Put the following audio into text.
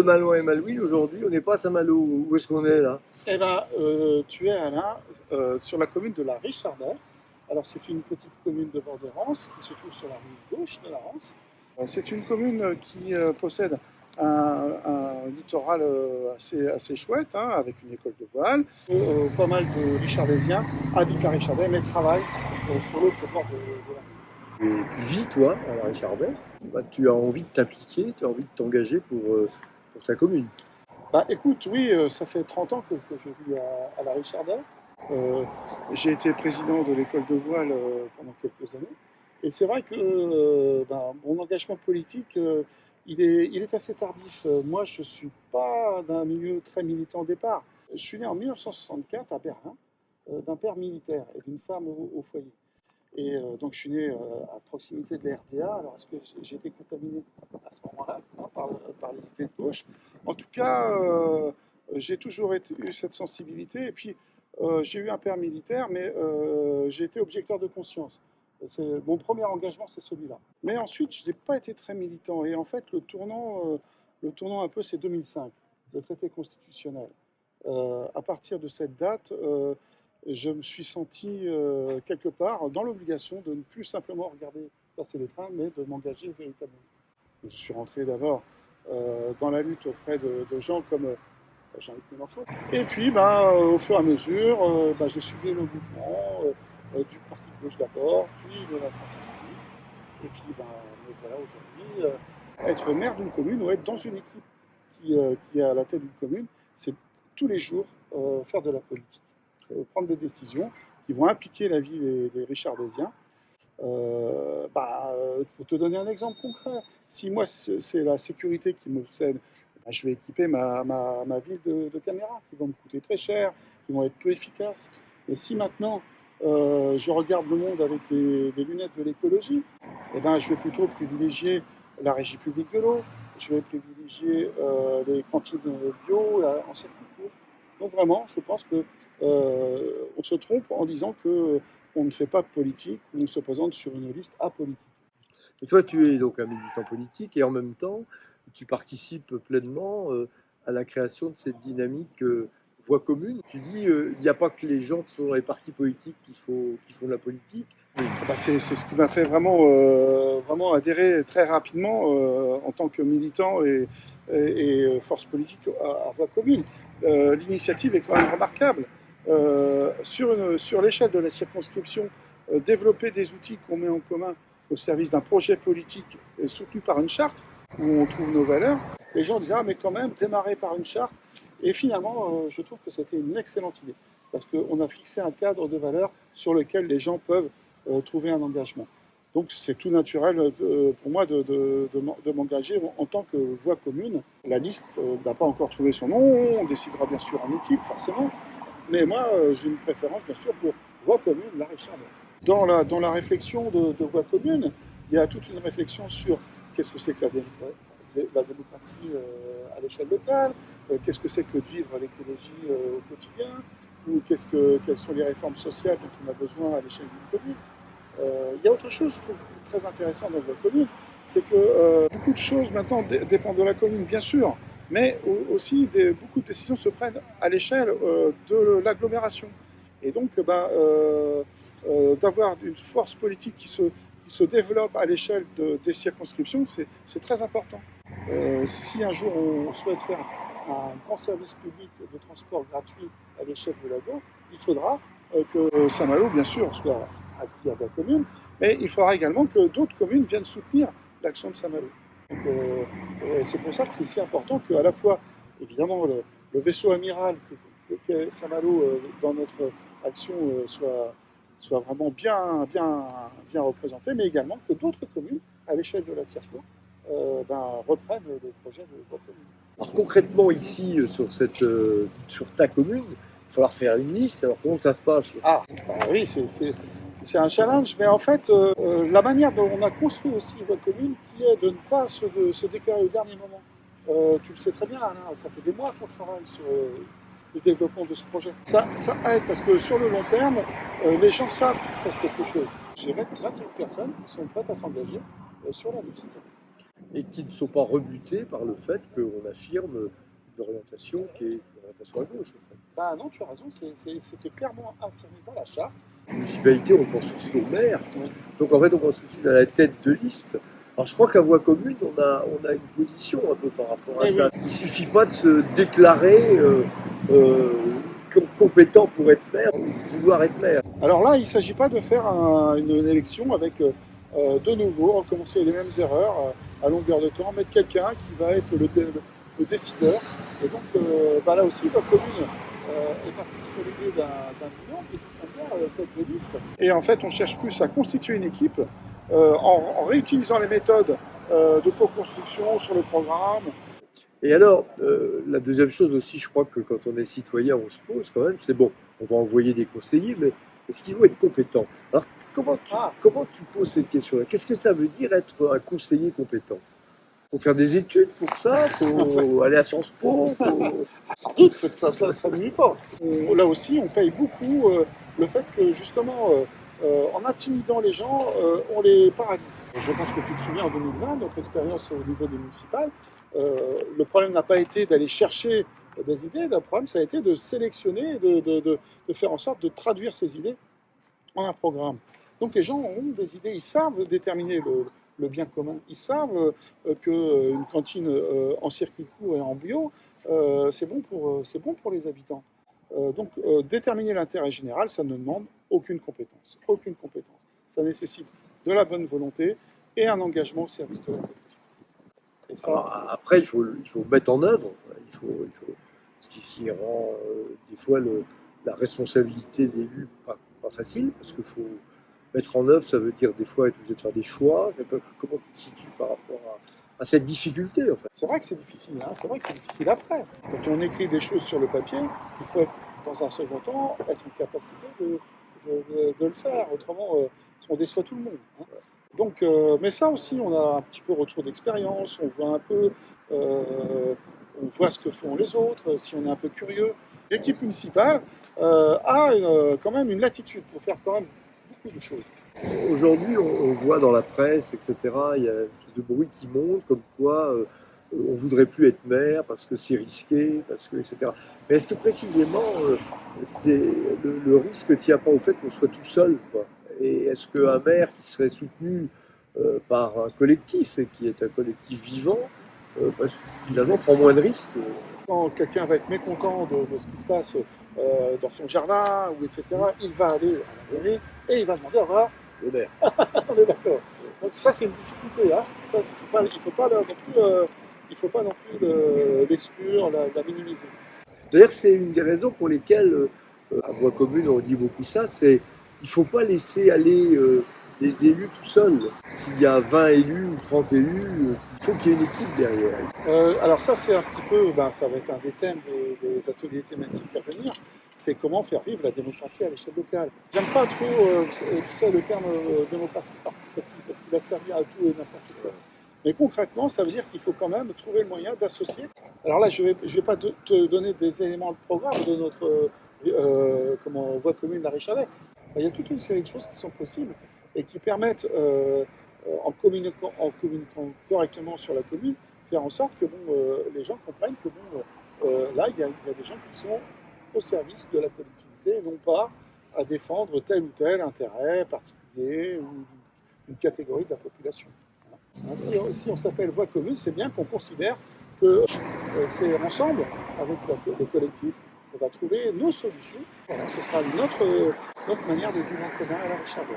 Malouin et Malouine, aujourd'hui, on n'est pas à Saint-Malo. Où est-ce qu'on est là? Eh ben, tu es Alain sur la commune de la Richardaie. Alors c'est une petite commune de bord de Rance qui se trouve sur la rive gauche de la Rance. C'est une commune qui possède un littoral assez chouette, hein, avec une école de voile. Pas mal de Richardaisiens habitent la Richardaie mais travaillent sur l'autre bord de la rive. Et tu vis, toi, à la Richardaie. Bah, tu as envie de t'impliquer, tu as envie de t'engager pour ta commune. Bah écoute, oui, ça fait 30 ans que je vis à la Richardaie. Euh, j'ai été président de l'école de voile pendant quelques années. Et c'est vrai que mon engagement politique, il est assez tardif. Moi, je ne suis pas d'un milieu très militant au départ. Je suis né en 1964 à Berlin, d'un père militaire et d'une femme au foyer. Et donc, je suis né à proximité de la RDA. Alors, est-ce que j'ai été contaminé à ce moment-là, hein, par les idées de gauche? En tout cas, j'ai toujours eu cette sensibilité. Et puis, j'ai eu un père militaire, mais j'ai été objecteur de conscience. Mon premier engagement, c'est celui-là. Mais ensuite, je n'ai pas été très militant. Et en fait, le tournant un peu, c'est 2005, le traité constitutionnel. À partir de cette date, je me suis senti quelque part dans l'obligation de ne plus simplement regarder passer les trains, mais de m'engager véritablement. Je suis rentré d'abord dans la lutte auprès de gens comme Jean-Luc Mélenchon. Et puis, au fur et à mesure, j'ai suivi le mouvement du Parti de gauche d'abord, puis de la France insoumise. Et puis, me voilà aujourd'hui. Être maire d'une commune ou être dans une équipe qui est à la tête d'une commune, c'est tous les jours faire de la politique, prendre des décisions qui vont impliquer la vie des Richardaisiens. Pour te donner un exemple concret, si moi c'est la sécurité qui m'obsède, je vais équiper ma ville de caméras qui vont me coûter très cher, qui vont être peu efficaces. Et si maintenant je regarde le monde avec les lunettes de l'écologie, eh ben, je vais plutôt privilégier la régie publique de l'eau, je vais privilégier les cantines bio en circuit court. Donc vraiment, je pense que on se trompe en disant que on ne fait pas de politique ou on se présente sur une liste apolitique. Et toi, tu es donc un militant politique et en même temps, tu participes pleinement à la création de cette dynamique voix commune. Tu dis, il n'y a pas que les gens qui sont dans les partis politiques qui font de la politique. C'est ce qui m'a fait vraiment adhérer très rapidement en tant que militant et force politique à voix commune. L'initiative est quand même remarquable. Sur l'échelle de la circonscription, développer des outils qu'on met en commun au service d'un projet politique soutenu par une charte où on trouve nos valeurs, les gens disent ah mais quand même démarrer par une charte. Et finalement, je trouve que c'était une excellente idée parce qu'on a fixé un cadre de valeurs sur lequel les gens peuvent trouver un engagement. Donc c'est tout naturel pour moi de m'engager en tant que voix commune. La liste n'a pas encore trouvé son nom, on décidera bien sûr en équipe forcément, mais moi j'ai une préférence bien sûr pour voix commune la Richardaie. Dans la réflexion de voix commune, il y a toute une réflexion sur qu'est-ce que c'est que la démocratie à l'échelle locale, qu'est-ce que c'est que de vivre l'écologie au quotidien, ou quelles sont les réformes sociales dont on a besoin à l'échelle d'une commune. Il y a autre chose, je trouve, très intéressant dans la commune, c'est que beaucoup de choses maintenant dépendent de la commune, bien sûr, mais aussi beaucoup de décisions se prennent à l'échelle de l'agglomération. Et donc, d'avoir une force politique qui se développe à l'échelle des circonscriptions, c'est très important. Si un jour on souhaite faire un grand service public de transport gratuit à l'échelle de la Gaule, il faudra que Saint-Malo, bien sûr, soit acquis à la commune, mais il faudra également que d'autres communes viennent soutenir l'action de Saint-Malo. Donc, c'est pour ça que c'est si important qu'à la fois, évidemment, le vaisseau amiral qu'est Saint-Malo dans notre action soit vraiment bien représenté, mais également que d'autres communes, à l'échelle de la Circo, reprennent les projets de votre commune. Alors concrètement ici, sur ta commune, il va falloir faire une liste. Alors comment ça se passe? Oui, c'est un challenge, mais en fait, la manière dont on a construit aussi votre commune, qui est de ne pas se déclarer au dernier moment. Tu le sais très bien, Alain, ça fait des mois qu'on travaille sur le développement de ce projet. Ça aide parce que sur le long terme, les gens savent qu'il se passe quelque chose. J'ai 21 personnes qui sont prêtes à s'engager sur la liste. et qui ne sont pas rebutés par le fait qu'on affirme une orientation qui est une orientation à gauche. En fait. Bah non, tu as raison, c'était clairement affirmé dans la charte. Les municipalités, on pense aussi au maire. Donc en fait, on pense aussi à la tête de liste. Alors je crois qu'à Voix commune, on a une position un peu par rapport à ça. Oui. Il ne suffit pas de se déclarer compétent pour être maire ou de vouloir être maire. Alors là, il ne s'agit pas de faire une élection avec de nouveau recommencer les mêmes erreurs à longueur de temps, mettre quelqu'un qui va être le décideur. Et donc là aussi, Voix commune est parti sur l'idée d'un bilan qui est tout à tête de liste. Et en fait, on cherche plus à constituer une équipe en réutilisant les méthodes de co-construction sur le programme. Et alors, la deuxième chose aussi, je crois que quand on est citoyen, on se pose quand même, c'est bon, on va envoyer des conseillers, mais est-ce qu'il faut être compétent? Alors, comment tu poses cette question-là? Qu'est-ce que ça veut dire être un conseiller compétent? Il faut faire des études pour ça? Il faut aller à Sciences Po? Sans doute, ça ne nuit pas. Là aussi, on paye beaucoup le fait que justement, en intimidant les gens, on les paralyse. Je pense que tu te souviens en 2020, notre expérience au niveau des municipales, le problème n'a pas été d'aller chercher des idées, le problème ça a été de sélectionner, de faire en sorte de traduire ces idées en un programme. Donc les gens ont des idées, ils savent déterminer le bien commun, ils savent qu'une cantine en circuit court et en bio, c'est bon pour les habitants. Donc déterminer l'intérêt général, ça ne demande aucune compétence. Aucune compétence. Ça nécessite de la bonne volonté et un engagement au service de la collectivité. Et ça, alors, après, il faut mettre en œuvre. Ce qui s'y rend des fois la responsabilité des élus pas facile, parce qu'il faut mettre en œuvre, ça veut dire des fois être obligé de faire des choix. Comment tu te situes par rapport à cette difficulté en fait? C'est vrai que c'est difficile, hein. C'est vrai que c'est difficile après. Quand on écrit des choses sur le papier, il faut, dans un second temps, être en capacité de le faire. Autrement, on déçoit tout le monde. Hein. Donc, mais ça aussi, on a un petit peu retour d'expérience, on voit un peu, on voit ce que font les autres, si on est un peu curieux. L'équipe municipale a quand même une latitude pour faire quand même beaucoup de choses. Aujourd'hui, on voit dans la presse, etc., il y a une espèce de bruit qui monte, comme quoi on ne voudrait plus être maire parce que c'est risqué, etc. Mais est-ce que précisément, le risque ne tient pas au fait qu'on soit tout seul, quoi? Et est-ce qu'un maire qui serait soutenu par un collectif, et qui est un collectif vivant, finalement prend moins de risques? Quand quelqu'un va être mécontent de ce qui se passe dans son jardin, ou etc., il va aller à la mairie et il va demander à voir le maire. On est d'accord. Donc ça, c'est une difficulté. Hein. Ça, il ne faut pas non plus l'exclure, la minimiser. D'ailleurs, c'est une des raisons pour lesquelles, à Voix commune, on dit beaucoup ça, c'est qu'il ne faut pas laisser aller les élus tout seuls. S'il y a 20 élus ou 30 élus, il faut qu'il y ait une équipe derrière. Alors ça, c'est un petit peu, ça va être un des thèmes des ateliers thématiques à venir, c'est comment faire vivre la démocratie à l'échelle locale. J'aime pas trop le terme démocratie participative, parce qu'il a servi à tout et n'importe quoi. Mais concrètement, ça veut dire qu'il faut quand même trouver le moyen d'associer. Alors là, je vais pas te donner des éléments de programme de notre Voix commune la Richardet. Il y a toute une série de choses qui sont possibles et qui permettent, en communiquant correctement sur la commune, faire en sorte que les gens comprennent que là, il y a des gens qui sont au service de la collectivité et non pas à défendre tel ou tel intérêt particulier ou une catégorie de la population. Voilà. Si on s'appelle Voix commune, c'est bien qu'on considère que c'est ensemble, avec le collectif, qu'on va trouver nos solutions. Voilà, ce sera notre manière de vivre en commun à la Richardet.